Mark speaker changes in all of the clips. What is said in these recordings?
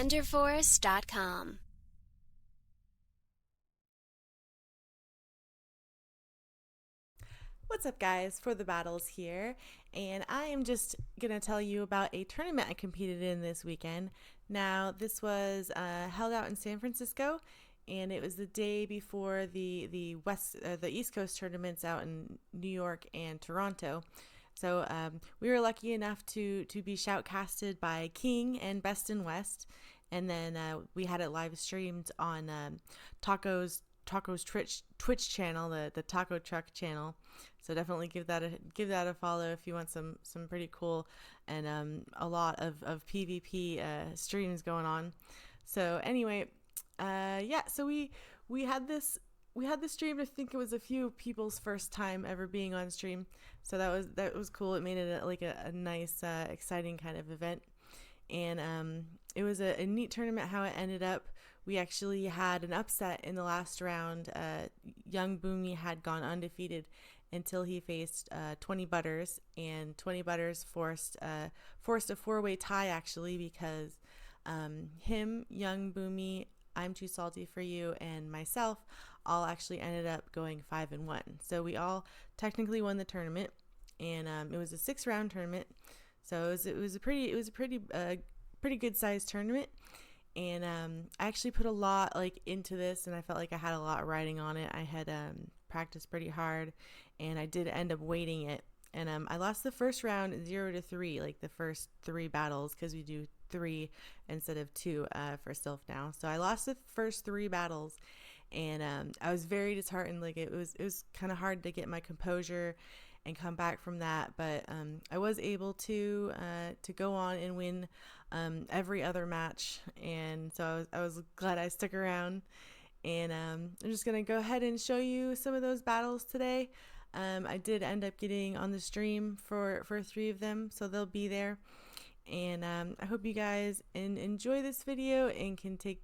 Speaker 1: thunderforest.com.
Speaker 2: What's up, guys? For the Battles here, and I am just gonna tell you about a tournament I competed in this weekend. Now, this was held out in San Francisco, and it was the day before the East Coast tournaments out in New York and Toronto. So we were lucky enough to be shoutcasted by King and Best in West, and then we had it live streamed on Taco's Twitch channel, the Taco Truck channel. So definitely give that a follow if you want some pretty cool and a lot of PvP streams going on. So anyway, so we had this stream. I think it was a few people's first time ever being on stream. So that was cool. It made it a nice exciting kind of event. And it was a neat tournament how it ended up. We actually had an upset in the last round. Young Boomy had gone undefeated until he faced 20 Butters, and 20 Butters forced a four-way tie actually, because him, Young Boomy, I'm Too Salty for You, and myself all actually ended up going 5-1. So we all technically won the tournament, and it was a 6-round tournament. So it was a pretty good sized tournament. And I actually put a lot into this, and I felt like I had a lot riding on it. I had practiced pretty hard, and I did end up weighting it. And I lost the first round 0-3, like the first 3 battles, because we do 3 instead of 2 for Sylph now. So I lost the first 3 battles, and I was very disheartened. It was kind of hard to get my composure and come back from that, but I was able to go on and win every other match, and so I was glad I stuck around. And I'm just gonna go ahead and show you some of those battles today. I did end up getting on the stream for 3 of them, so they'll be there. And I hope you guys enjoy this video and can take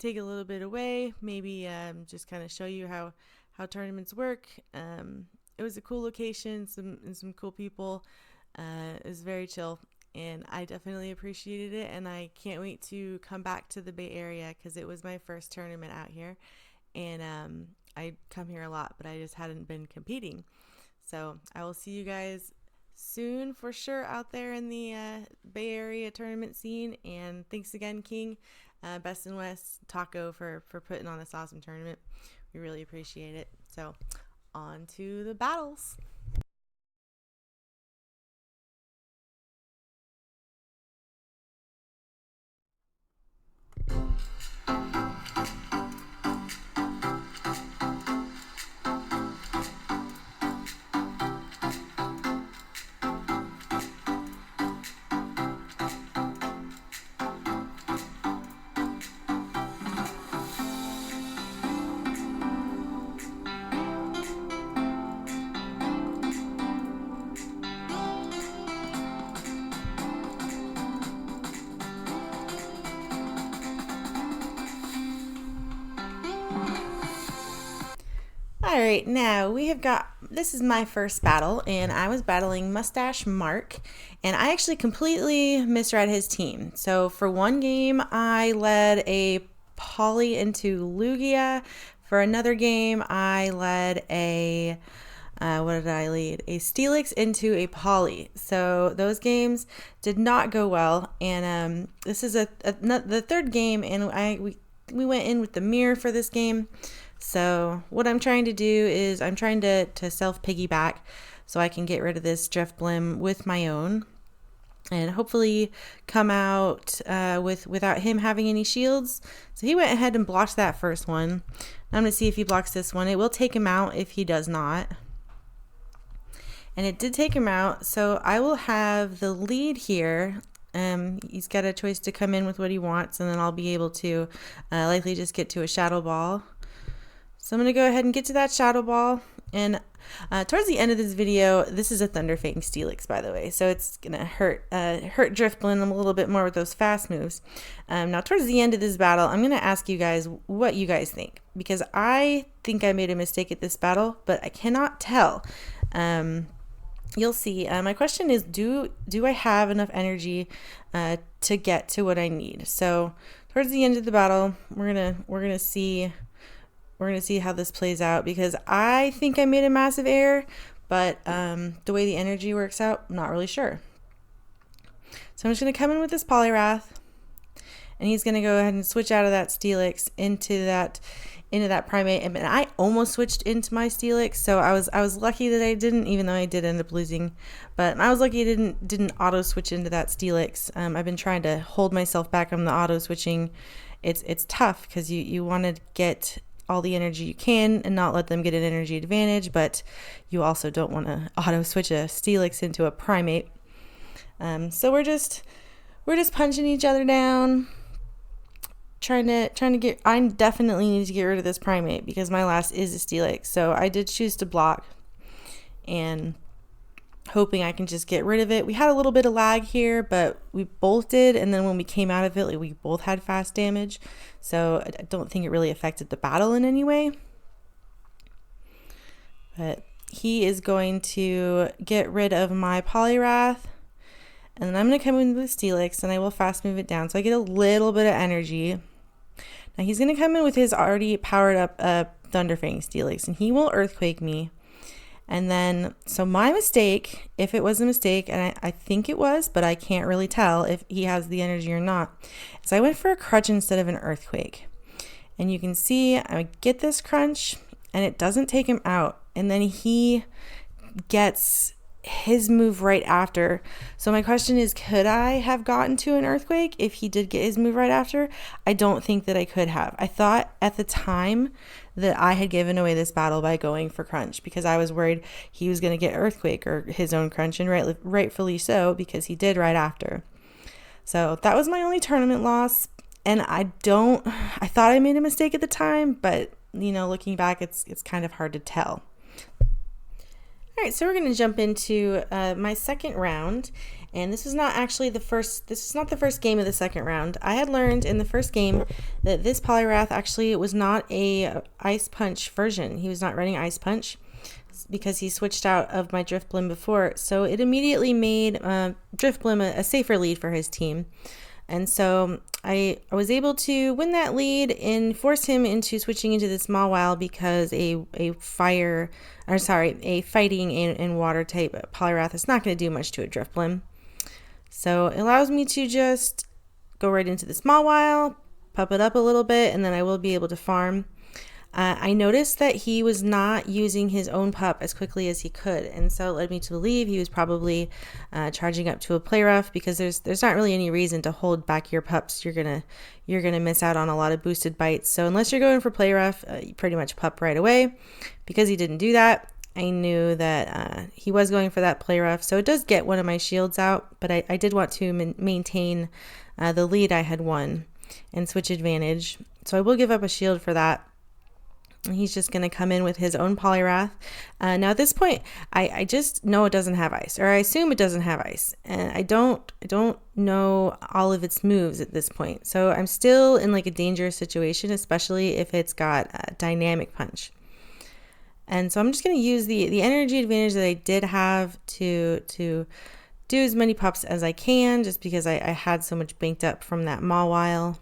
Speaker 2: a little bit away, maybe just kind of show you how tournaments work. It was a cool location, some cool people. It was very chill, and I definitely appreciated it, and I can't wait to come back to the Bay Area because it was my first tournament out here, and I come here a lot, but I just hadn't been competing. So I will see you guys soon for sure out there in the Bay Area tournament scene. And thanks again, King, Best in West, Taco for putting on this awesome tournament. We really appreciate it. So on to the battles. Alright, now we have got, this is my first battle, and I was battling Mustache Mark, and I actually completely misread his team. So for one game, I led a Poly into Lugia. For another game, I led a, what did I lead? A Steelix into a Poly. So those games did not go well, and this is the 3rd game, and we went in with the mirror for this game. So what I'm trying to do is I'm trying to self piggyback so I can get rid of this Drift Blim with my own, and hopefully come out without him having any shields. So he went ahead and blocked that first one. I'm going to see if he blocks this one. It will take him out if he does not. And it did take him out, so I will have the lead here. He's got a choice to come in with what he wants, and then I'll be able to likely just get to a Shadow Ball. So I'm going to go ahead and get to that Shadow Ball, and towards the end of this video, this is a Thunderfang Steelix, by the way, so it's going to hurt Drift Blim a little bit more with those fast moves. Now, towards the end of this battle, I'm going to ask you guys what you guys think, because I think I made a mistake at this battle, but I cannot tell. you'll see. My question is, do I have enough energy to get to what I need? So towards the end of the battle, we're gonna see how this plays out, because I think I made a massive error, but the way the energy works out, I'm not really sure. So I'm just gonna come in with this Poliwrath, and he's gonna go ahead and switch out of that Steelix into that Primate, and I almost switched into my Steelix, so I was lucky that I didn't, even though I did end up losing. But I was lucky it didn't auto switch into that Steelix. I've been trying to hold myself back on the auto switching. It's tough because you want to get all the energy you can and not let them get an energy advantage, but you also don't want to auto switch a Steelix into a Primate. So we're just punching each other down. Trying to get, I definitely need to get rid of this Primate because my last is a Steelix. So I did choose to block, and hoping I can just get rid of it. We had a little bit of lag here, but we both did, and then when we came out of it, like, we both had fast damage. So I don't think it really affected the battle in any way. But he is going to get rid of my Poliwrath, and then I'm going to come in with Steelix, and I will fast move it down so I get a little bit of energy. Now he's going to come in with his already powered up Thunderfang Steelix, and he will Earthquake me. And then, so my mistake, if it was a mistake, and I think it was, but I can't really tell if he has the energy or not, is I went for a Crunch instead of an Earthquake. And you can see I get this Crunch, and it doesn't take him out. And then he gets his move right after. So my question is, could I have gotten to an Earthquake if he did get his move right after? I don't think that I could have. I thought at the time that I had given away this battle by going for Crunch, because I was worried he was going to get Earthquake or his own Crunch, and rightfully so, because he did right after. So that was my only tournament loss, and I thought I made a mistake at the time, but you know, looking back, it's kind of hard to tell. All right, so we're going to jump into my second round, and this is not the first game of the second round. I had learned in the first game that this Poliwrath actually was not a Ice Punch version. He was not running Ice Punch because he switched out of my Drifblim before, so it immediately made Drifblim a safer lead for his team. And so I was able to win that lead and force him into switching into this Mawile, because a fighting and water type Poliwrath is not going to do much to a Drifblim. So it allows me to just go right into this Mawile, pup it up a little bit, and then I will be able to farm. I noticed that he was not using his own pup as quickly as he could, and so it led me to believe he was probably charging up to a play rough, because there's not really any reason to hold back your pups. You're gonna miss out on a lot of boosted bites. So unless you're going for play rough, you pretty much pup right away. Because he didn't do that, I knew that he was going for that play rough. So it does get one of my shields out, but I did want to maintain the lead I had won and switch advantage. So I will give up a shield for that. He's just going to come in with his own Poliwrath. Now at this point, I just know it doesn't have ice, or I assume it doesn't have ice, and I don't know all of its moves at this point. So I'm still in like a dangerous situation, especially if it's got a Dynamic Punch. And so I'm just going to use the energy advantage that I did have to do as many pups as I can, just because I had so much banked up from that Mawile.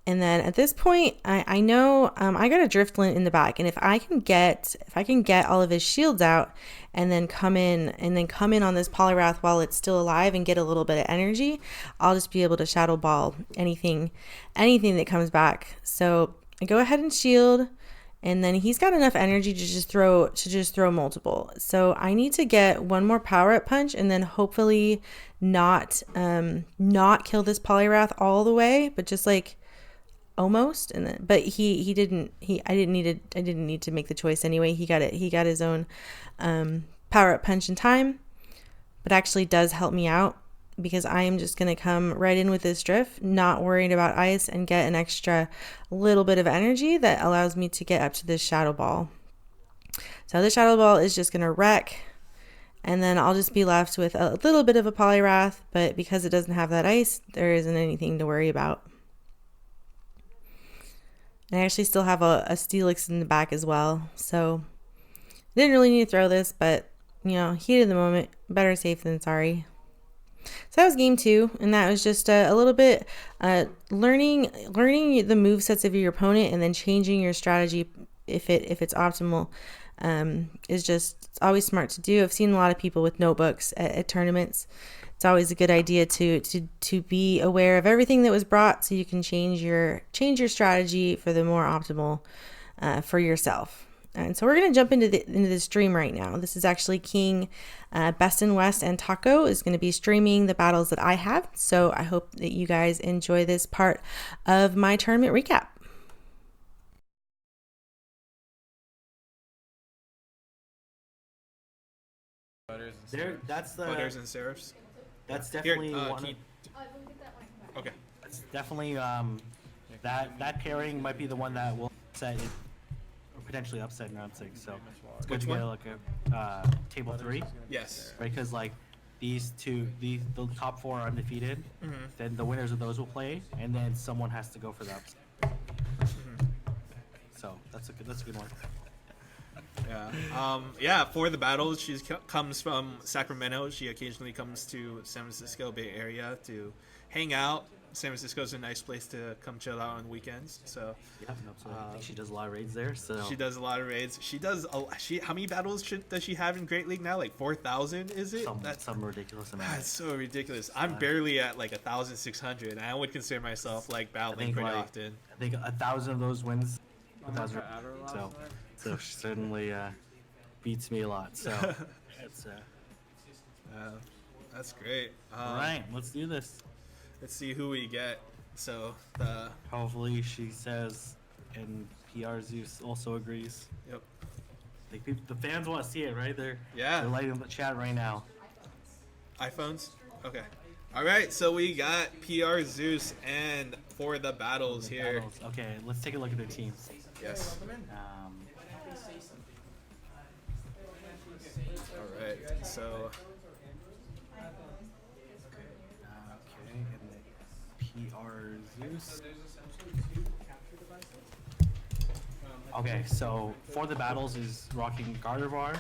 Speaker 2: And then at this point, I know I got a Drifblim in the back, and if I can get all of his shields out, and then come in on this Poliwrath while it's still alive and get a little bit of energy, I'll just be able to Shadow Ball anything that comes back. So I go ahead and shield, and then he's got enough energy to just throw multiple. So I need to get one more Power Up Punch, and then hopefully not kill this Poliwrath all the way, but just like almost. And then but I didn't need to make the choice anyway. He got his own Power Up Punch in time, but actually does help me out, because I am just going to come right in with this Drift, not worried about ice, and get an extra little bit of energy that allows me to get up to this Shadow Ball. So the Shadow Ball is just going to wreck, and then I'll just be left with a little bit of a Poliwrath, but because it doesn't have that ice, there isn't anything to worry about. And I actually still have a Steelix in the back as well. So didn't really need to throw this, but heat of the moment, better safe than sorry. So that was game 2, and that was just a little bit learning the move sets of your opponent, and then changing your strategy if it's optimal. Is just always smart to do. I've seen a lot of people with notebooks at tournaments. It's always a good idea to be aware of everything that was brought, so you can change your strategy for the more optimal for yourself. And so we're going to jump into the stream right now. This is actually King, Best in West, and Taco is going to be streaming the battles that I have. So I hope that you guys enjoy this part of my tournament recap.
Speaker 1: That's the
Speaker 3: Butters and Seraphs.
Speaker 1: That's definitely
Speaker 3: Here,
Speaker 1: one.
Speaker 3: Okay.
Speaker 1: That's definitely that pairing might be the one that will upset it, or potentially upset in round 6. So it's good
Speaker 3: Which
Speaker 1: to
Speaker 3: one?
Speaker 1: get like a table 3,
Speaker 3: Yes.
Speaker 1: right? Because like these two, the top 4 are undefeated. Then the winners of those will play, and then someone has to go for the upset. So that's a good one.
Speaker 3: Yeah. Yeah. For the battles, she comes from Sacramento. She occasionally comes to San Francisco Bay Area to hang out. San Francisco is a nice place to come chill out on weekends. So
Speaker 1: Yeah, absolutely. I think she does a lot of raids there. So
Speaker 3: she does a lot of raids. She does. How many battles does she have in Great League now? Like 4,000, is it?
Speaker 1: That's some ridiculous amount.
Speaker 3: That's so ridiculous. I'm barely at like 1,600. I would consider myself like battling pretty often.
Speaker 1: I think 1,000 of those wins. 1,000. So she certainly beats me a lot. So it's
Speaker 3: That's great.
Speaker 1: all right. Let's do this.
Speaker 3: Let's see who we get. So
Speaker 1: Hopefully she says, and PR Zeus also agrees.
Speaker 3: Yep.
Speaker 1: Like the fans want to see it, right? They're lighting up the chat right now.
Speaker 3: iPhones. Okay. All right. So we got PR Zeus and for the battles here.
Speaker 1: Okay, let's take a look at their teams.
Speaker 3: Yes. All right. So.
Speaker 1: Okay, and PR Zeus. Okay, so for the battles is rocking Gardevoir,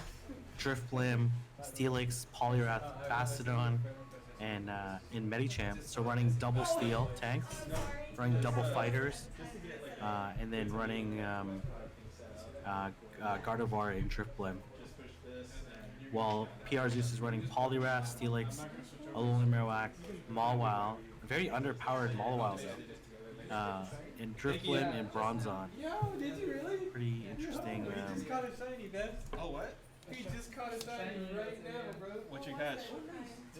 Speaker 1: Driftblim, Steelix, Poliwrath, Bastodon, and in Medicham. So running double Steel tanks, running double Fighters, and then running Gardevoir and Driftblim. While PR Zeus is running Poliwrath, Steelix, Alolan Marowak, Mawile, very underpowered Mawile though, and Driftblim and Bronzong.
Speaker 4: Yo, did you really?
Speaker 1: Pretty interesting.
Speaker 4: He just caught a shiny, Ben.
Speaker 3: Oh what?
Speaker 4: He just caught a shiny right now, bro.
Speaker 3: What you catch?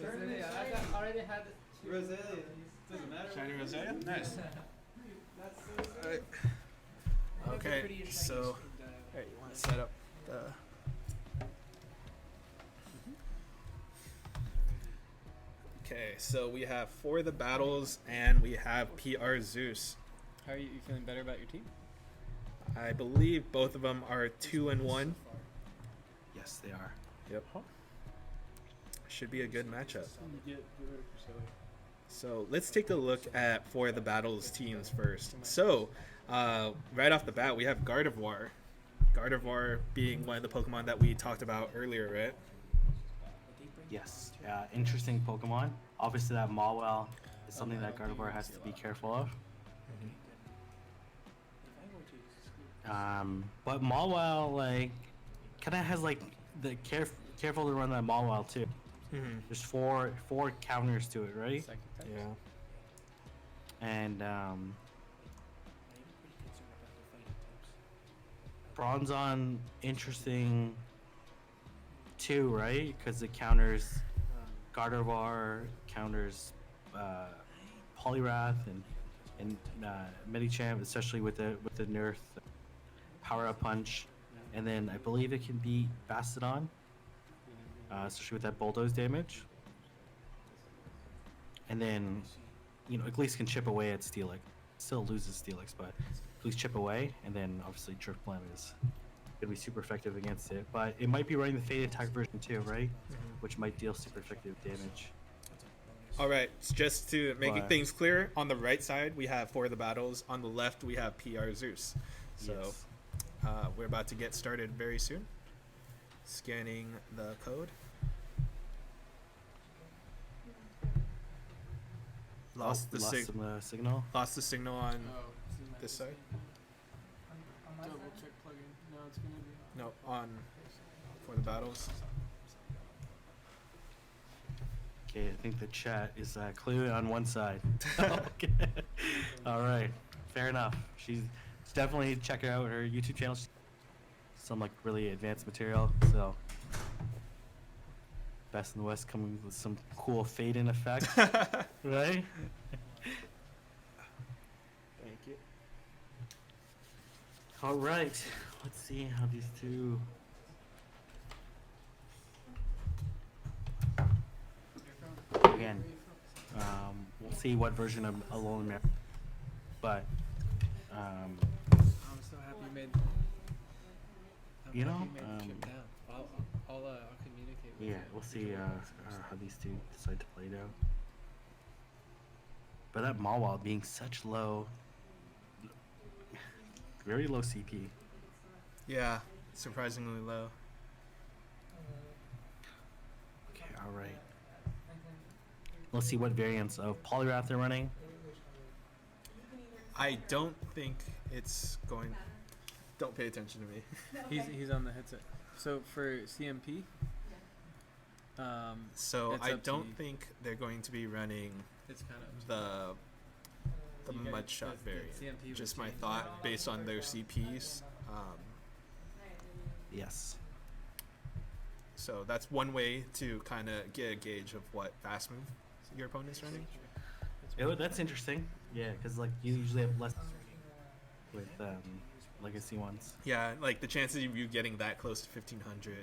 Speaker 4: Roselia. I already had Roselia. Doesn't matter.
Speaker 3: Shiny Roselia. Nice.
Speaker 4: That's so sad.
Speaker 3: Alright. Okay. So. Alright, you want to set up the. Okay, so we have for the battles and we have PR Zeus.
Speaker 4: How are you feeling better about your team?
Speaker 3: I believe both of them are 2-1.
Speaker 1: Yes, they are.
Speaker 3: Yep. Should be a good matchup. So let's take a look at for the battles teams first. So right off the bat, we have Gardevoir. Gardevoir being one of the Pokemon that we talked about earlier, right?
Speaker 1: Yes. Interesting Pokemon. Obviously, that Mawile is something that Gardevoir has to be careful of. But Mawile, like, kind of has like the careful to run that Mawile too. There's four counters to it, right?
Speaker 3: Yeah.
Speaker 1: And Bronzong, interesting too, right? Because it counters Gardevoir, counters Poliwrath, and Medicham, especially with the Nerf Power Up Punch, and then I believe it can beat Bastodon, especially with that bulldoze damage. And then, at least can chip away at Steelix. Still loses Steelix, but at least chip away. And then obviously Driftblim is gonna be super effective against it. But it might be running the Fade Attack version too, right? Which might deal super effective damage.
Speaker 3: All right, just to make
Speaker 1: But-
Speaker 3: things clear, on the right side we have For the Battles. On the left we have PR Zeus. So
Speaker 1: Yes.
Speaker 3: we're about to get started very soon. Scanning the code. Lost the
Speaker 1: signal.
Speaker 3: Lost the signal on
Speaker 4: Oh,
Speaker 3: this side.
Speaker 4: double check plugin. No, it's gonna be.
Speaker 3: No, on For the Battles.
Speaker 1: Okay, I think the chat is clearly on one side. Okay. All right, fair enough. She's definitely check out her YouTube channel. Some like really advanced material. So Best in the West coming with some cool fade in effect, right?
Speaker 3: Thank you.
Speaker 1: All right, let's see how these two. Again, we'll see what version of Alone Map, but
Speaker 4: I'm so happy you made. I'm
Speaker 1: You
Speaker 4: happy
Speaker 1: know,
Speaker 4: made the trip down. I'll communicate with
Speaker 1: yeah,
Speaker 4: you.
Speaker 1: we'll see how these two decide to play it out. But that Mawile being such low, very low CP.
Speaker 3: Yeah, surprisingly low.
Speaker 1: Okay, all right. Let's see what variants of Polyrath they're running.
Speaker 3: I don't think it's going. Don't pay attention to me.
Speaker 4: He's on the headset. So for CMP,
Speaker 3: So
Speaker 4: It's
Speaker 3: I
Speaker 4: up to
Speaker 3: don't
Speaker 4: you.
Speaker 3: think they're going to be running
Speaker 4: it's kind of
Speaker 3: the
Speaker 4: You guys-
Speaker 3: mud shot
Speaker 4: the
Speaker 3: variant.
Speaker 4: CMP would
Speaker 3: Just my
Speaker 4: change.
Speaker 3: thought based on their CPs.
Speaker 1: Yes.
Speaker 3: So that's one way to kind of get a gauge of what fast move your opponent's running.
Speaker 1: That's interesting. Yeah, because like you usually have less with legacy ones.
Speaker 3: Yeah, like the chances of you getting that close to 1500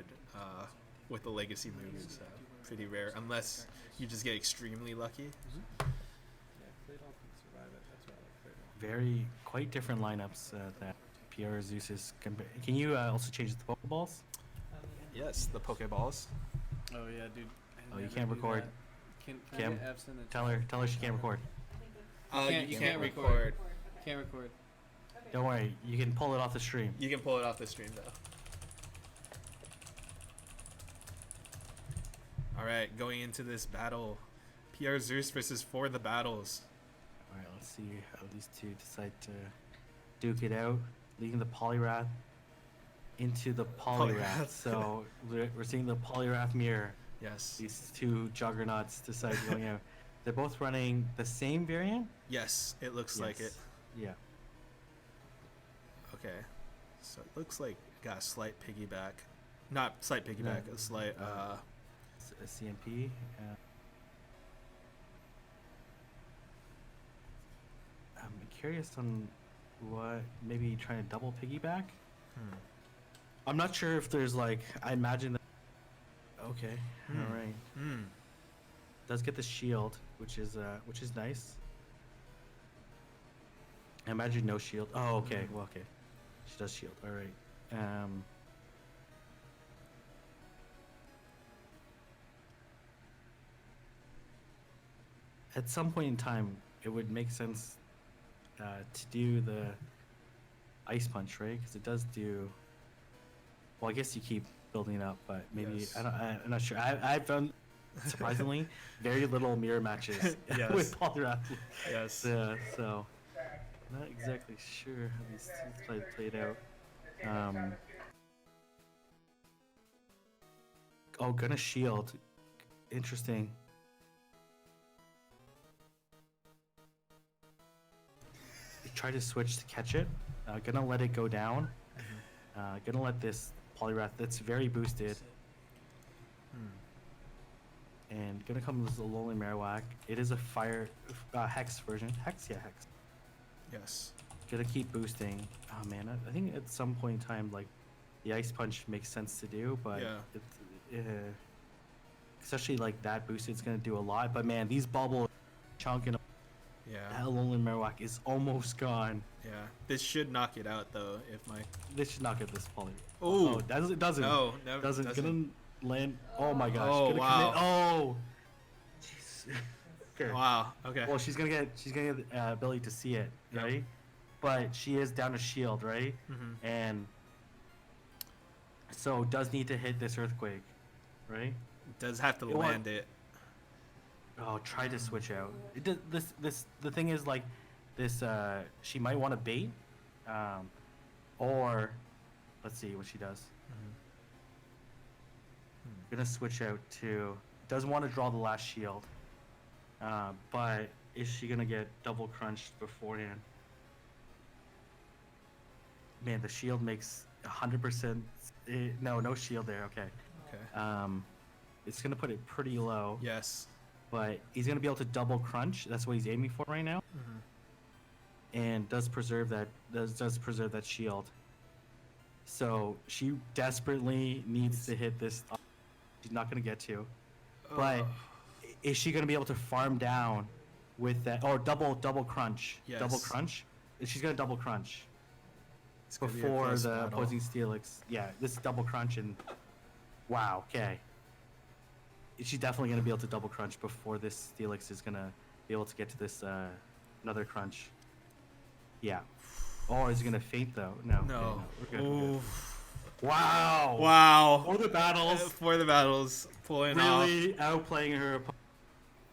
Speaker 3: with the legacy move is pretty rare, unless you just get extremely lucky.
Speaker 1: Very quite different lineups that PR Zeus is. Can you also change the Pokeballs?
Speaker 3: Yes, the Pokeballs.
Speaker 4: Oh yeah, dude. I
Speaker 1: Oh, you
Speaker 4: never
Speaker 1: can't
Speaker 4: do
Speaker 1: record.
Speaker 4: that. Can
Speaker 1: Cam,
Speaker 4: I get F's in the
Speaker 1: Tell her she can't record.
Speaker 3: You can't record.
Speaker 4: Can't record.
Speaker 1: Don't worry, you can pull it off the stream.
Speaker 3: You can pull it off the stream though. All right, going into this battle, PR Zeus versus For the Battles.
Speaker 1: All right, let's see how these two decide to duke it out, leading the Polyrath into the Polyrath.
Speaker 3: Polyrath.
Speaker 1: So we're seeing the Polyrath mirror.
Speaker 3: Yes.
Speaker 1: These two juggernauts decide going out. They're both running the same variant.
Speaker 3: Yes, it looks like it.
Speaker 1: Yeah.
Speaker 3: Okay. So it looks like it got a slight piggyback. Not slight piggyback,
Speaker 1: No,
Speaker 3: a slight
Speaker 1: A CMP. I'm curious on what maybe trying to double piggyback. I'm not sure if there's like I imagine that. Okay, all right. Does get the shield, which is nice. I imagine no shield. Oh, okay. Well, okay. She does shield. All right. At some point in time, it would make sense to do the ice punch, right? Because it does do. Well, I guess you keep building up, but maybe
Speaker 3: Yes.
Speaker 1: I'm not sure. I've done surprisingly very little mirror matches
Speaker 3: Yes.
Speaker 1: with Polyrath.
Speaker 3: Yes.
Speaker 1: So not exactly sure how these two played out. Oh, gonna shield. Interesting. Try to switch to catch it. Gonna let it go down. Gonna let this Polyrath that's very boosted. And gonna come with a Lonely Marowak. It is a fire Hex version. Hex? Yeah, Hex.
Speaker 3: Yes.
Speaker 1: Gonna keep boosting. Oh man, I think at some point in time, like, the Ice Punch makes sense to do, but
Speaker 3: Yeah.
Speaker 1: especially like that boosted, it's gonna do a lot. But man, these bubble chunking
Speaker 3: Yeah.
Speaker 1: that Lonely Marowak is almost gone.
Speaker 3: Yeah. This should knock it out though. If my
Speaker 1: This should not get this Poly.
Speaker 3: Ooh.
Speaker 1: Oh, it doesn't.
Speaker 3: no, never
Speaker 1: Doesn't. Gonna land. Oh my gosh.
Speaker 3: Oh,
Speaker 1: gonna
Speaker 3: wow.
Speaker 1: commit. Oh. Jeez. Okay.
Speaker 3: Wow. Okay.
Speaker 1: Well, she's gonna get ability to see it,
Speaker 3: Yep.
Speaker 1: right? But she is down a shield, right?
Speaker 3: Mhm.
Speaker 1: And so does need to hit this earthquake, right?
Speaker 3: Does have to
Speaker 1: It wa-
Speaker 3: land it.
Speaker 1: Oh, try to switch out. It does, this the thing is like this. She might want to bait, or let's see what she does. Gonna switch out to doesn't want to draw the last shield, but is she gonna get double crunched beforehand? Man, the shield makes 100%. No shield there. Okay.
Speaker 3: Okay.
Speaker 1: It's gonna put it pretty low.
Speaker 3: Yes.
Speaker 1: But he's gonna be able to double crunch. That's what he's aiming for right now, and does preserve that shield. So she desperately needs to hit this. She's not gonna get to, but is she gonna be able to farm down with that or double crunch?
Speaker 3: Yes.
Speaker 1: Double crunch. She's gonna double crunch
Speaker 3: It's gonna be a
Speaker 1: before
Speaker 3: close
Speaker 1: the
Speaker 3: battle.
Speaker 1: opposing Steelix. Yeah, this double crunch and wow. Okay. She's definitely going to be able to double crunch before this Steelix is going to be able to get to this another crunch. Yeah. Or is it going to faint though? No. Okay,
Speaker 3: No.
Speaker 1: we're good, we're good.
Speaker 3: Oof.
Speaker 1: Wow.
Speaker 3: Wow.
Speaker 1: For the battles.
Speaker 3: For the battles, pulling off.
Speaker 1: Really outplaying her opponent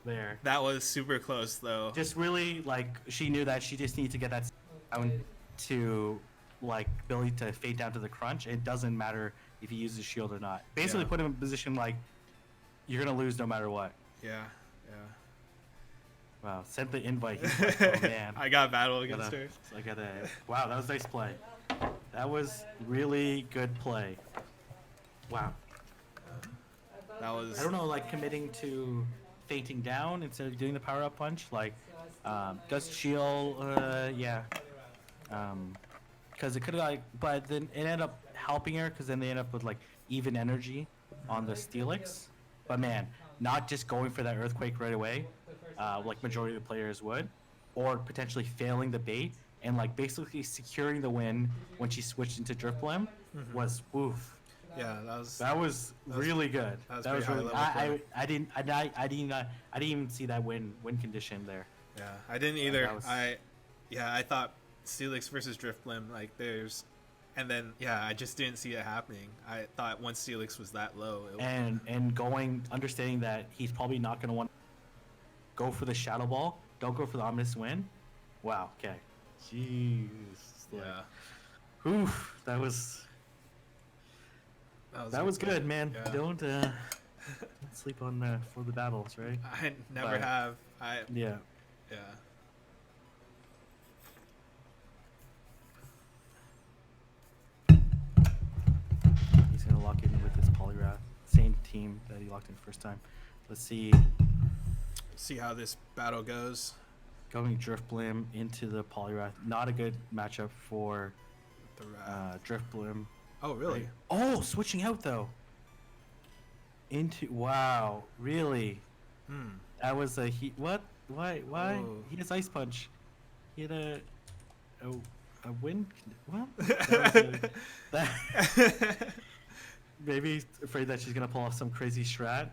Speaker 1: there.
Speaker 3: That was super close though.
Speaker 1: Just really like she knew that she just needed to get that down to like ability to fade down to the crunch. It doesn't matter if he uses shield or not. Basically
Speaker 3: Yeah.
Speaker 1: put him in a position like you're gonna lose no matter what.
Speaker 3: Yeah.
Speaker 1: Wow, sent the invite. He's like, oh man.
Speaker 3: I got battle against her.
Speaker 1: I gotta. Wow, that was nice play. That was really good play. Wow.
Speaker 3: That was.
Speaker 1: I don't know, like committing to fainting down instead of doing the power up punch. Like, does shield? Yeah. Because it could have like, but then it ended up helping her because then they end up with like even energy on the Steelix. But man, not just going for that earthquake right away, like majority of the players would, or potentially failing the bait and like basically securing the win when she switched into Drifblim was woof.
Speaker 3: Yeah,
Speaker 1: That was really good.
Speaker 3: that was pretty
Speaker 1: really.
Speaker 3: high level
Speaker 1: I didn't even see that win condition there.
Speaker 3: Yeah, I didn't either.
Speaker 1: that was-
Speaker 3: I thought Steelix versus Driftblim, like there's, and then yeah, I just didn't see it happening. I thought once Steelix was that low,
Speaker 1: And understanding that he's probably not gonna want to go for the shadow ball. Don't go for the ominous win. Wow. Okay. Jeez.
Speaker 3: yeah,
Speaker 1: Oof. That was good, man.
Speaker 3: Yeah.
Speaker 1: Don't sleep on for the battles, right?
Speaker 3: I never
Speaker 1: But-
Speaker 3: have.
Speaker 1: Yeah.
Speaker 3: Yeah.
Speaker 1: He's gonna lock in with this Polyrath. Same team that he locked in first time. Let's see.
Speaker 3: See how this battle goes.
Speaker 1: Going Driftblim into the Polyrath. Not a good matchup for
Speaker 3: The
Speaker 1: Driftblim.
Speaker 3: oh really?
Speaker 1: Right. Oh, switching out though. Into wow, really?
Speaker 3: Hmm.
Speaker 1: That was a he. What? Why?
Speaker 3: Oh.
Speaker 1: He has ice punch. He had a win. What? That was that, maybe he's afraid that she's gonna pull off some crazy strat.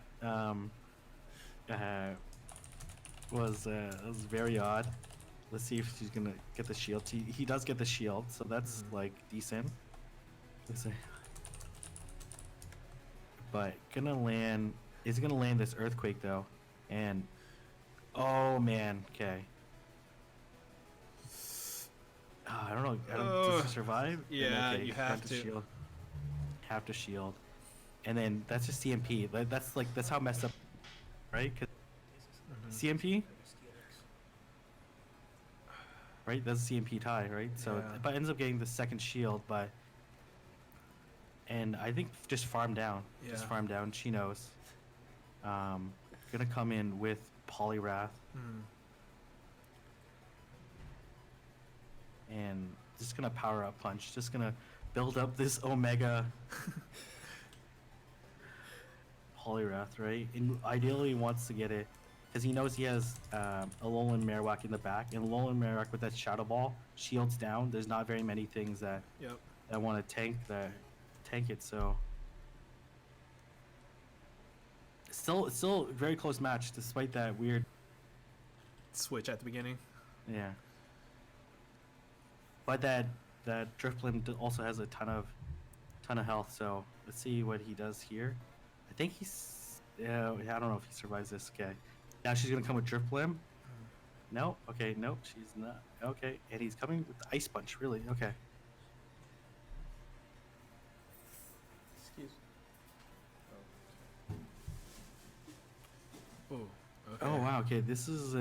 Speaker 1: Was very odd. Let's see if she's gonna get the shield. He does get the shield, so that's like decent. Let's see. But gonna land. Is gonna land this earthquake though, and oh man, okay. I don't know. Does he survive? Then,
Speaker 3: yeah,
Speaker 1: okay,
Speaker 3: you have to.
Speaker 1: shield. Have to shield, and then that's just CMP. That's how messed up, right? 'Cause CMP, right? That's a CMP tie, right? So,
Speaker 3: Yeah.
Speaker 1: but ends up getting the second shield, but. And I think just farm down. Just
Speaker 3: Yeah.
Speaker 1: farm down. She knows. Gonna come in with Polyrath
Speaker 3: Hmm.
Speaker 1: and just gonna power up punch. Just gonna build up this Omega Polyrath, right? And ideally he wants to get it because he knows he has a Alolan Marowak in the back, and Alolan Marowak with that Shadow Ball shields down. There's not very many things that
Speaker 3: Yep.
Speaker 1: want to tank it. So still a very close match despite that weird
Speaker 3: switch at the beginning.
Speaker 1: Yeah. But that Drifblim also has a ton of health. So let's see what he does here. I think he's. Yeah, I don't know if he survives this. Okay. Now she's gonna come with Drifblim. No. Okay. Nope. She's not. Okay. And he's coming with the Ice Punch. Really. Okay.
Speaker 4: Excuse.
Speaker 3: Oh. Okay.
Speaker 1: Oh wow. Okay. This is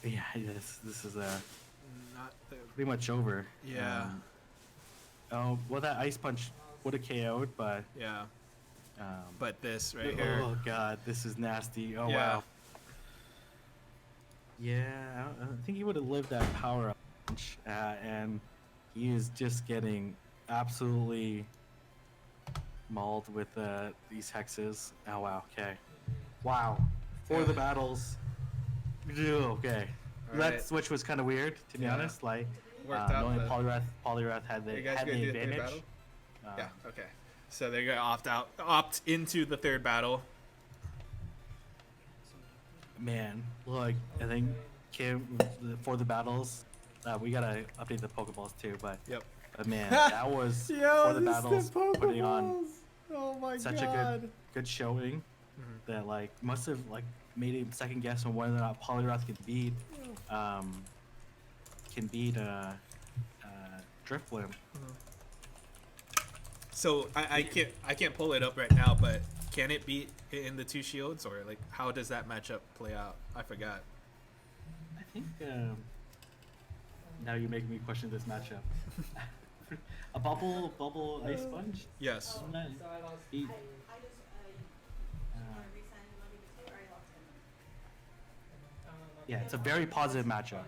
Speaker 1: yeah. This is
Speaker 3: Not the.
Speaker 1: pretty much over.
Speaker 3: Yeah.
Speaker 1: Oh well, that Ice Punch would have KO'd, but.
Speaker 3: Yeah.
Speaker 1: Um,
Speaker 3: But this right here.
Speaker 1: Oh god, this is nasty. Oh
Speaker 3: Yeah.
Speaker 1: wow. Yeah, I think he would have lived that power up, and he is just getting absolutely mauled with these hexes. Oh wow. Okay. Wow. For the battles. Okay.
Speaker 3: All
Speaker 1: That
Speaker 3: right.
Speaker 1: switch was kind of weird, to be
Speaker 3: Yeah.
Speaker 1: honest. Like,
Speaker 3: Worked out
Speaker 1: knowing
Speaker 3: the-
Speaker 1: Polyrath had the
Speaker 3: You guys
Speaker 1: had
Speaker 3: gonna
Speaker 1: the
Speaker 3: do the third
Speaker 1: advantage.
Speaker 3: battle? Yeah. Okay. So they're gonna opt into the third battle.
Speaker 1: Man, look, I think for the battles, we gotta update the Pokeballs too. But
Speaker 3: Yep.
Speaker 1: man, that was for the battles putting on
Speaker 4: Oh my
Speaker 1: such a good showing that like must have like made him second guess on whether or not Polyrath can beat Drifblim.
Speaker 3: So I can't pull it up right now, but can it beat in the two shields, or like how does that matchup play out? I forgot.
Speaker 1: I think now you're making me question this matchup. A bubble ice sponge.
Speaker 3: Yes.
Speaker 1: Beat, yeah, it's a very positive matchup.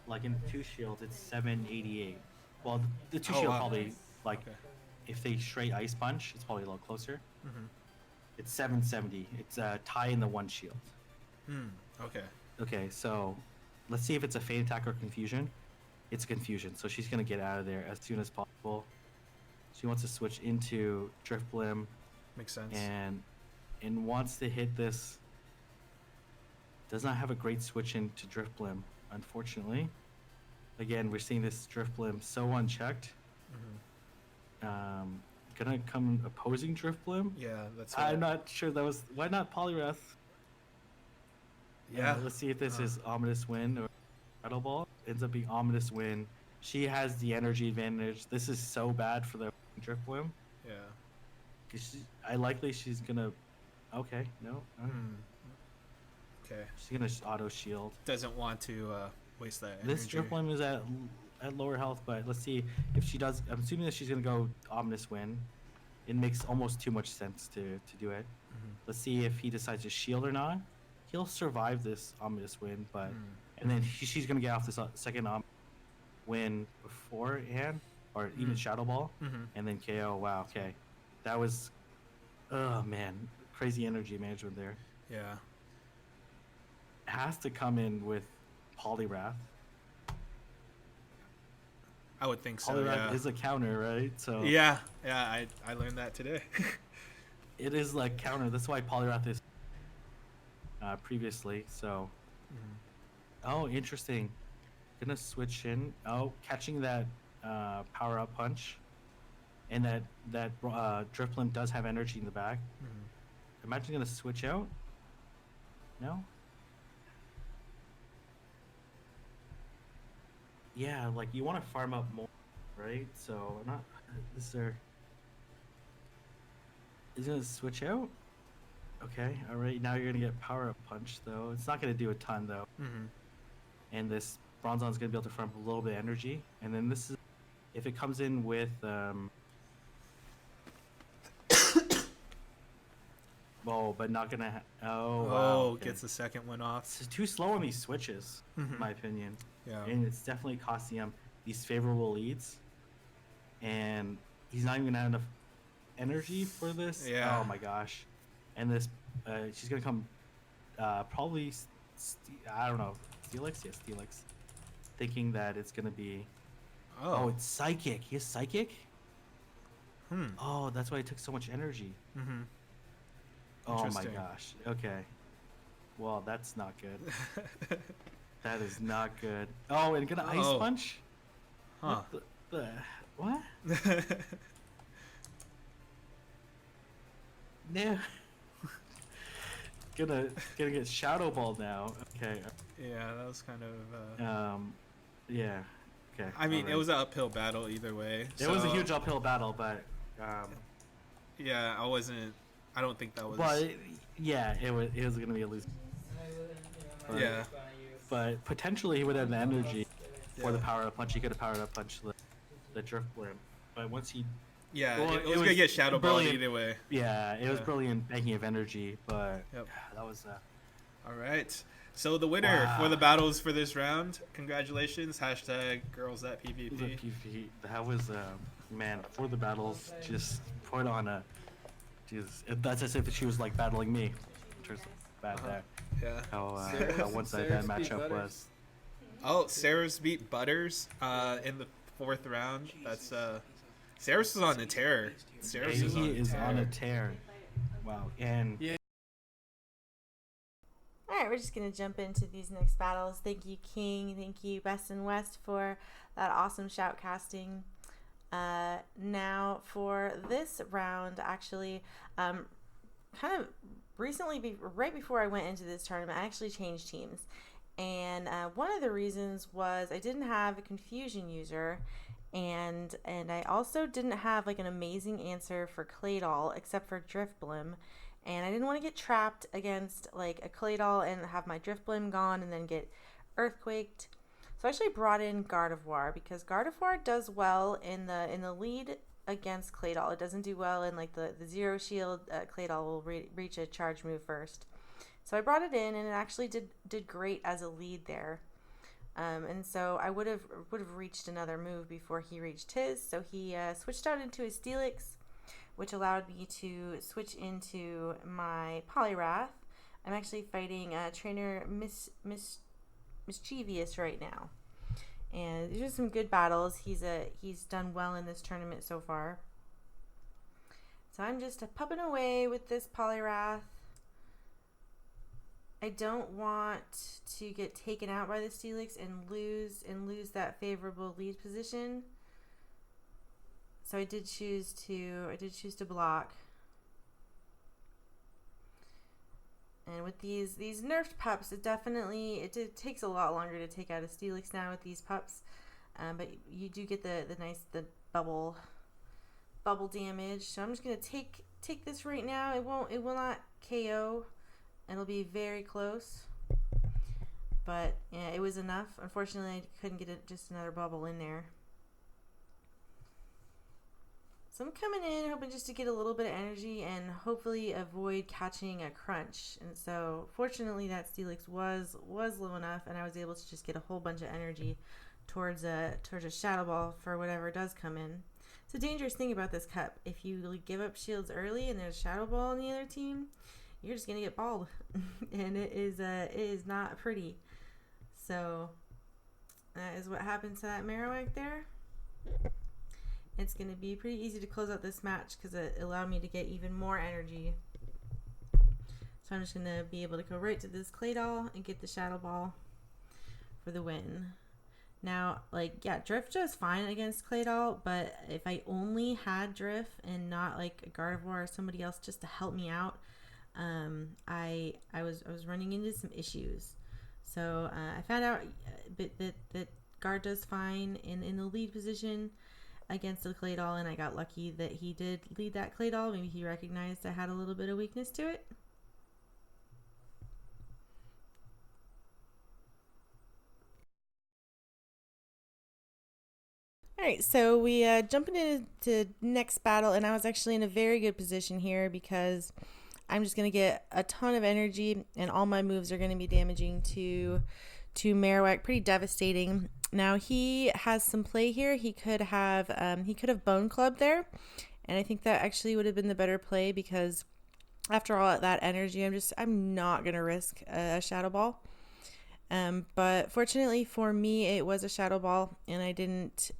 Speaker 1: Like in two shields, it's 788. Well, the two
Speaker 3: Oh,
Speaker 1: shield
Speaker 3: wow.
Speaker 1: probably like
Speaker 3: Okay.
Speaker 1: if they straight ice punch, it's probably a little closer.
Speaker 3: Mm-hmm.
Speaker 1: It's 770. It's a tie in the one shield.
Speaker 3: Okay.
Speaker 1: Okay, so let's see if it's a feint attack or confusion. It's confusion, so she's gonna get out of there as soon as possible. She wants to switch into Drifblim
Speaker 3: Makes sense.
Speaker 1: and wants to hit this. Does not have a great switch into Drifblim, unfortunately. Again, we're seeing this Drifblim so unchecked. Gonna come opposing Drifblim.
Speaker 3: Yeah, that's.
Speaker 1: I'm not sure that was why not Polyrath.
Speaker 3: Yeah.
Speaker 1: Let's see if this is Ominous Wind or Battle Ball. Ends up being Ominous Wind. She has the energy advantage. This is so bad for the Drifblim.
Speaker 3: Yeah.
Speaker 1: She's gonna. Okay, no.
Speaker 3: Okay.
Speaker 1: She's gonna auto shield.
Speaker 3: Doesn't want to waste that.
Speaker 1: This
Speaker 3: energy.
Speaker 1: Drifblim is at lower health, but let's see if she does. I'm assuming that she's gonna go Ominous Wind. It makes almost too much sense to do it. Let's see if he decides to shield or not. He'll survive this Ominous Wind, but and then she's gonna get off this second win beforehand, or even Shadow Ball, and then KO. Wow, okay, that was, oh man, crazy energy management there.
Speaker 3: Yeah.
Speaker 1: Has to come in with Polyrath.
Speaker 3: I would think so.
Speaker 1: Polyrath
Speaker 3: Yeah.
Speaker 1: is a counter, right? So
Speaker 3: Yeah. I learned that today.
Speaker 1: it is like counter. That's why Polyrath is previously. So oh, interesting. Gonna switch in. Oh, catching that power up punch, and that Drifblim does have energy in the back. Imagine gonna switch out. No. Yeah, like you want to farm up more, right? So not is there. Is gonna switch out. Okay, all right. Now you're gonna get power up punch though. It's not gonna do a ton though. And this Bronzon's gonna be able to farm a little bit of energy. And then this is if it comes in with oh, but not gonna. Oh, wow. Okay.
Speaker 3: Gets the second one off.
Speaker 1: It's too slow on these switches, in my opinion.
Speaker 3: Yeah.
Speaker 1: And it's definitely costing him these favorable leads. And he's not even gonna have enough energy for this.
Speaker 3: Yeah.
Speaker 1: Oh my gosh. And this, she's gonna come, probably, I don't know, Steelix? Yes, Steelix. Thinking that it's gonna be. Oh, it's psychic. He has psychic. Oh, that's why it took so much energy. Oh my
Speaker 3: Interesting.
Speaker 1: gosh. Okay. Well, that's not good. That is not good. Oh, and gonna ice
Speaker 3: Oh.
Speaker 1: punch?
Speaker 3: Huh.
Speaker 1: What? No. gonna get shadow balled now. Okay.
Speaker 3: Yeah, that was kind of.
Speaker 1: Yeah. Okay.
Speaker 3: I mean, it
Speaker 1: alright.
Speaker 3: was an uphill battle either way.
Speaker 1: It was a
Speaker 3: so,
Speaker 1: huge uphill battle, but
Speaker 3: Yeah, I wasn't. I don't think that was.
Speaker 1: yeah, it was gonna be at least. But,
Speaker 3: Yeah.
Speaker 1: But potentially he would have the energy for the
Speaker 3: Yeah.
Speaker 1: power up punch. He could have powered up punch the drift blimp. But once he,
Speaker 3: Yeah,
Speaker 1: well,
Speaker 3: it was gonna get shadow balled
Speaker 1: brilliant.
Speaker 3: either way.
Speaker 1: yeah, it was
Speaker 3: Yeah.
Speaker 1: brilliant banking of energy. But
Speaker 3: Yep.
Speaker 1: that was
Speaker 3: All right. So the winner for the
Speaker 1: Wow.
Speaker 3: battles for this round, congratulations. Hashtag girls at
Speaker 1: the
Speaker 3: PvP.
Speaker 1: PvP. That was man for the battles. Just put on a. That's as if she was like battling me. In terms of bad
Speaker 3: Uh-huh.
Speaker 1: there.
Speaker 3: Yeah.
Speaker 1: How one-sided that
Speaker 4: Sarah's beat
Speaker 1: matchup
Speaker 4: Butters.
Speaker 1: was.
Speaker 3: Oh, Sarah's beat Butters in the 4th round. That's Sarah's is on a tear. Sarah's is
Speaker 1: He
Speaker 3: on a
Speaker 1: is
Speaker 3: tear.
Speaker 1: on a tear. Wow. And
Speaker 4: Yeah.
Speaker 2: All right, we're just going to jump into these next battles. Thank you, King. Thank you, Best and West, for that awesome shoutcasting. Now, for this round, actually, kind of recently, right before I went into this tournament, I actually changed teams. And one of the reasons was I didn't have a confusion user, and I also didn't have like an amazing answer for Claydol except for Driftblim. And I didn't want to get trapped against like a Claydol and have my Driftblim gone and then get earthquaked. So I actually brought in Gardevoir because Gardevoir does well in the lead against Claydol. It doesn't do well in like the zero shield. Claydol will reach a charge move first. So I brought it in and it actually did great as a lead there. And so I would have reached another move before he reached his. So he switched out into his Steelix, which allowed me to switch into my Poliwrath. I'm actually fighting Trainer Mischievous right now. And these are some good battles. He's done well in this tournament so far. So I'm just pupping away with this Poliwrath. I don't want to get taken out by the Steelix and lose that favorable lead position. So I did choose to block. And with these nerfed pups, it takes a lot longer to take out a Steelix now with these pups. But you do get the bubble damage. So I'm just gonna take this right now. It will not KO. It'll be very close. But yeah, it was enough. Unfortunately, I couldn't get just another bubble in there. So I'm coming in hoping just to get a little bit of energy and hopefully avoid catching a crunch. And so fortunately that Steelix was low enough and I was able to just get a whole bunch of energy towards a Shadow Ball for whatever does come in. It's a dangerous thing about this cup. If you give up shields early and there's Shadow Ball on the other team, you're just gonna get balled. And it is not pretty. So that is what happened to that Marowak there. It's going to be pretty easy to close out this match because it allowed me to get even more energy. So I'm just going to be able to go right to this Claydol and get the Shadow Ball for the win. Now, Drift does fine against Claydol, but if I only had Drift and not like a Gardevoir or somebody else just to help me out, I was running into some issues. So I found out that Guard does fine in the lead position against the Claydol, and I got lucky that he did lead that Claydol. Maybe he recognized I had a little bit of weakness to it. Alright, so we jumping into next battle, and I was actually in a very good position here because I'm just going to get a ton of energy, and all my moves are going to be damaging to Marowak, pretty devastating. Now he has some play here. He could have Bone Club there, and I think that actually would have been the better play because after all that energy, I'm not gonna risk a Shadow Ball. But fortunately for me, it was a Shadow Ball, and I didn't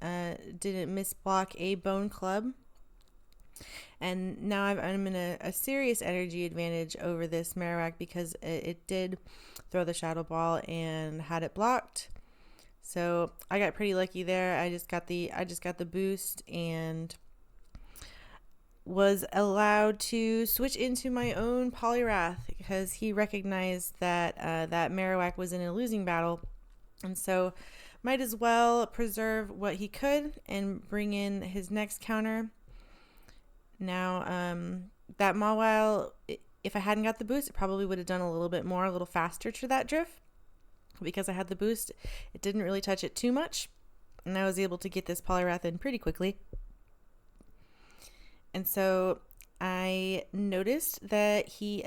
Speaker 2: miss block a Bone Club. And now I'm in a serious energy advantage over this Marowak because it did throw the Shadow Ball and had it blocked. So I got pretty lucky there. I just got the boost and was allowed to switch into my own Poliwrath because he recognized that that Marowak was in a losing battle, and so might as well preserve what he could and bring in his next counter. Now that Mawile, if I hadn't got the boost, it probably would have done a little bit more, a little faster to that drift. Because I had the boost, it didn't really touch it too much, and I was able to get this Poliwrath in pretty quickly. And so I noticed that he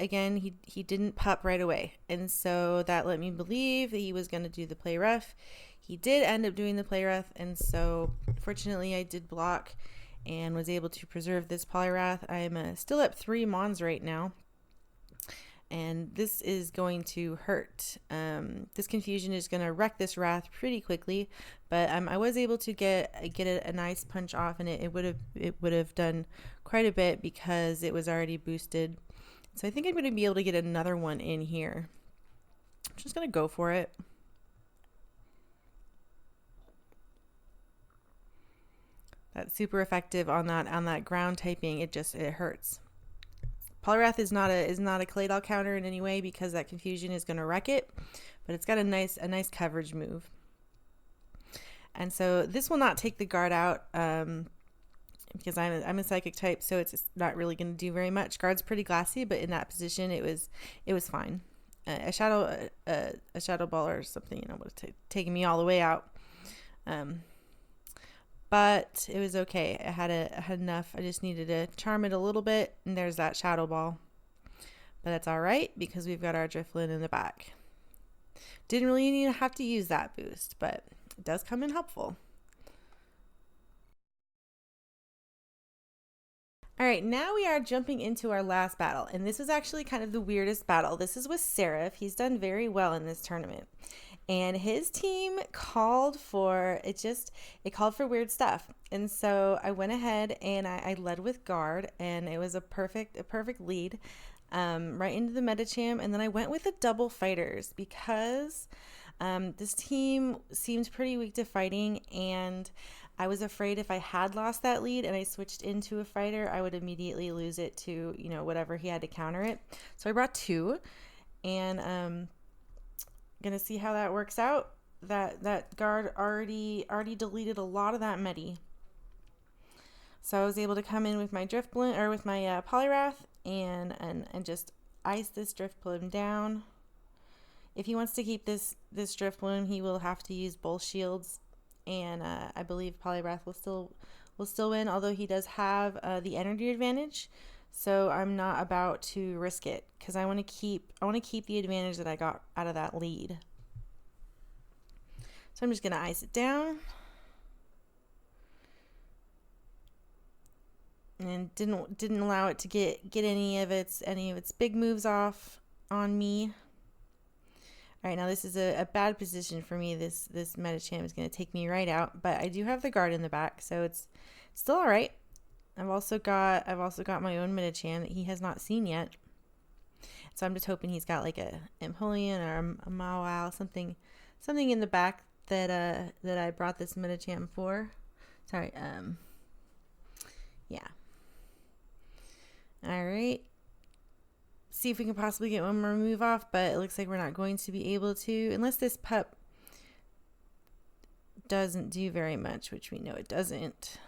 Speaker 2: didn't pup right away, and so that let me believe that he was going to do the play rough. He did end up doing the play rough, and so fortunately I did block and was able to preserve this Poliwrath. I'm still up 3 Mons right now. And this is going to hurt. This confusion is going to wreck this Wrath pretty quickly, but I was able to get a nice punch off, and it would have done quite a bit because it was already boosted. So I think I'm going to be able to get another one in here. I'm just going to go for it. That's super effective on that ground typing. It hurts. Poliwrath is not a Claydol counter in any way because that confusion is going to wreck it, but it's got a nice coverage move. And so this will not take the guard out because I'm a psychic type, so it's not really going to do very much. Guard's pretty glassy, but in that position it was fine. A shadow ball or something, would have taken me all the way out. But it was okay. I had enough. I just needed to charm it a little bit, and there's that Shadow Ball. But that's all right because we've got our Drifloon in the back. Didn't really need to have to use that boost, but it does come in helpful. All right, now we are jumping into our last battle, and this was actually kind of the weirdest battle. This is with Seraph. He's done very well in this tournament. And his team called for weird stuff. And so I went ahead and I led with guard, and it was a perfect lead right into the Medicham. And then I went with the double fighters because this team seems pretty weak to fighting, and I was afraid if I had lost that lead and I switched into a fighter, I would immediately lose it to, whatever he had to counter it. So I brought 2, and gonna see how that works out. That guard already deleted a lot of that Medi, so I was able to come in with my Drifblim or with my Poliwrath and just ice this Drifblim down. If he wants to keep this Drifblim, he will have to use both shields, and I believe Poliwrath will still win, although he does have the energy advantage. So I'm not about to risk it because I want to keep the advantage that I got out of that lead. So I'm just going to ice it down. And didn't allow it to get any of its big moves off on me. All right, now this is a bad position for me. This Medicham is going to take me right out, but I do have the guard in the back, so it's still all right. I've also got my own Medicham that he has not seen yet. So I'm just hoping he's got like a Empoleon or a Mawile, something in the back that I brought this Medicham for. Sorry, yeah. All right. See if we can possibly get one more move off, but it looks like we're not going to be able to unless this pup doesn't do very much, which we know it doesn't.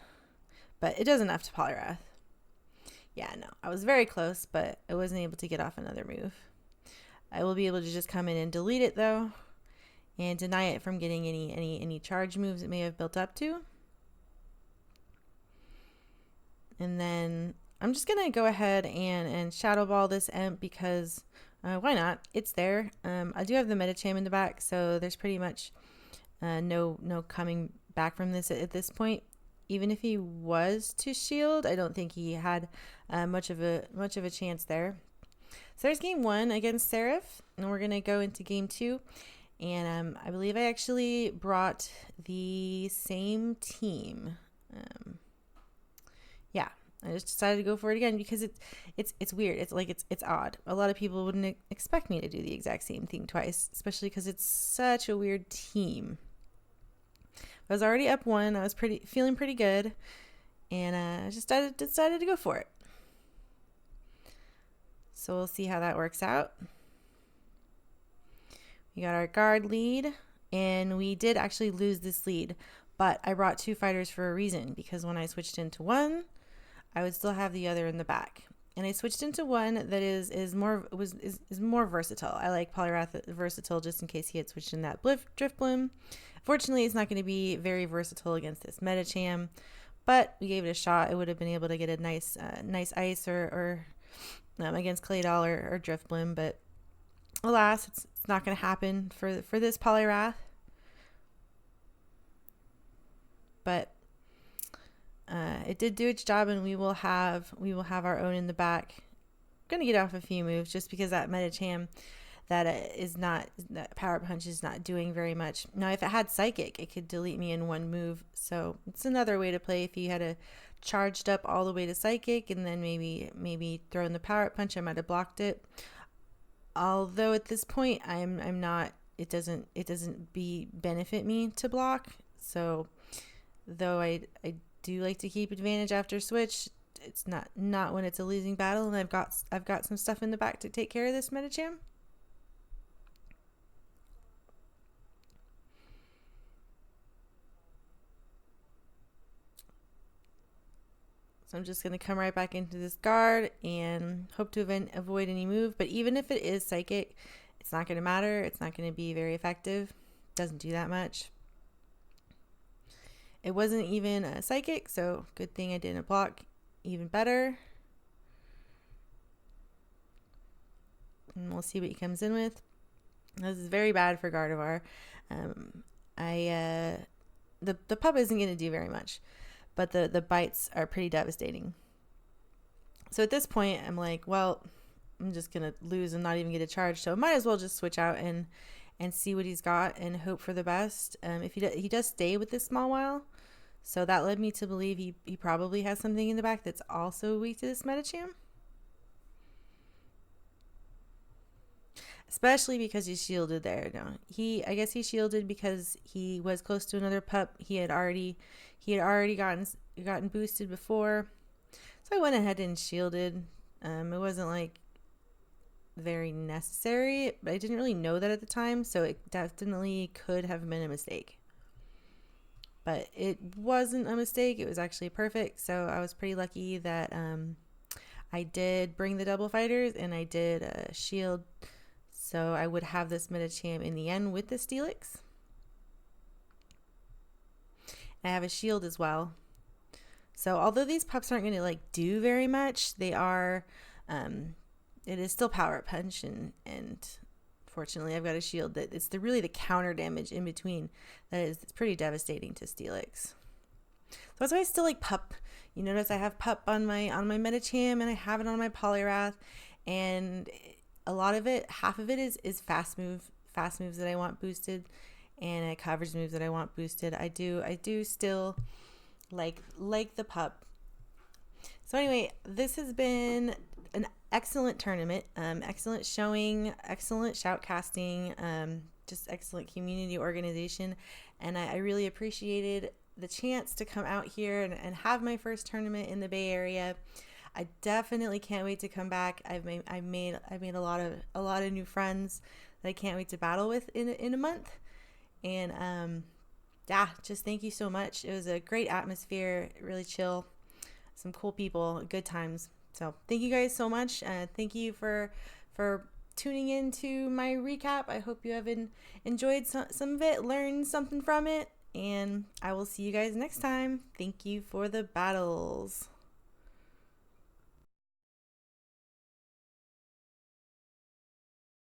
Speaker 2: But it does enough to Poliwrath. Yeah, no, I was very close, but I wasn't able to get off another move. I will be able to just come in and delete it though, and deny it from getting any charge moves it may have built up to. And then I'm just gonna go ahead and Shadow Ball this Emp because why not? It's there. I do have the Medicham in the back, so there's pretty much no coming back from this at this point. Even if he was to shield, I don't think he had much of a chance there. So there's game 1 against Seraph, and we're gonna go into game 2. And I believe I actually brought the same team. Yeah, I just decided to go for it again because it's weird. It's odd. A lot of people wouldn't expect me to do the exact same thing twice, especially because it's such a weird team. I was already up 1. I was feeling pretty good, and I just decided to go for it. So we'll see how that works out. We got our guard lead, and we did actually lose this lead, but I brought 2 fighters for a reason, because when I switched into one, I would still have the other in the back. And I switched into one that is more versatile. I like Poliwrath versatile just in case he had switched in that Drift Blim. Fortunately, it's not going to be very versatile against this Medicham, but we gave it a shot. It would have been able to get a nice ice or against Claydol or Drift Blim, but alas, it's not going to happen for this Poliwrath. But it did do its job, and we will have our own in the back. I'm gonna get off a few moves just because that Medicham that Power Punch is not doing very much. Now, if it had Psychic, it could delete me in 1 move. So it's another way to play. If you had a charged up all the way to Psychic and then maybe throw in the Power Punch, I might have blocked it. Although at this point, I'm not. It doesn't benefit me to block. So though I do like to keep advantage after switch, it's not when it's a losing battle, and I've got some stuff in the back to take care of this Medicham. So I'm just going to come right back into this guard and hope to avoid any move. But even if it is Psychic, it's not going to matter. It's not going to be very effective. Doesn't do that much. It wasn't even a Psychic, so good thing I didn't block. Even better. And we'll see what he comes in with. This is very bad for Gardevoir. The pup isn't going to do very much, but the bites are pretty devastating. So at this point, I'm like, well, I'm just going to lose and not even get a charge, so I might as well just switch out and see what he's got and hope for the best. If he does stay with this small while, so that led me to believe he probably has something in the back that's also weak to this Medicham. Especially because he's shielded there. No, I guess he shielded because he was close to another pup. He had already gotten boosted before, so I went ahead and shielded. It wasn't like very necessary, but I didn't really know that at the time, so it definitely could have been a mistake. But it wasn't a mistake. It was actually perfect. So I was pretty lucky that I did bring the double fighters and I did shield. So I would have this Medicham in the end with the Steelix. I have a shield as well. So although these pups aren't going to like do very much, they are. It is still Power Punch, and fortunately I've got a shield that it's really the counter damage in between it's pretty devastating to Steelix. So that's why I still like pup. You notice I have pup on my Medicham, and I have it on my Poliwrath, and a lot of it, half of it is fast moves that I want boosted, and coverage moves that I want boosted. I do still like the pup. So anyway, this has been an excellent tournament, excellent showing, excellent shoutcasting, just excellent community organization, and I really appreciated the chance to come out here and have my first tournament in the Bay Area. I definitely can't wait to come back. I've made a lot of new friends that I can't wait to battle with in a month, and just thank you so much. It was a great atmosphere, really chill, some cool people, good times. So thank you guys so much. Thank you for tuning in to my recap. I hope you have enjoyed some of it, learned something from it, and I will see you guys next time. Thank you for the battles.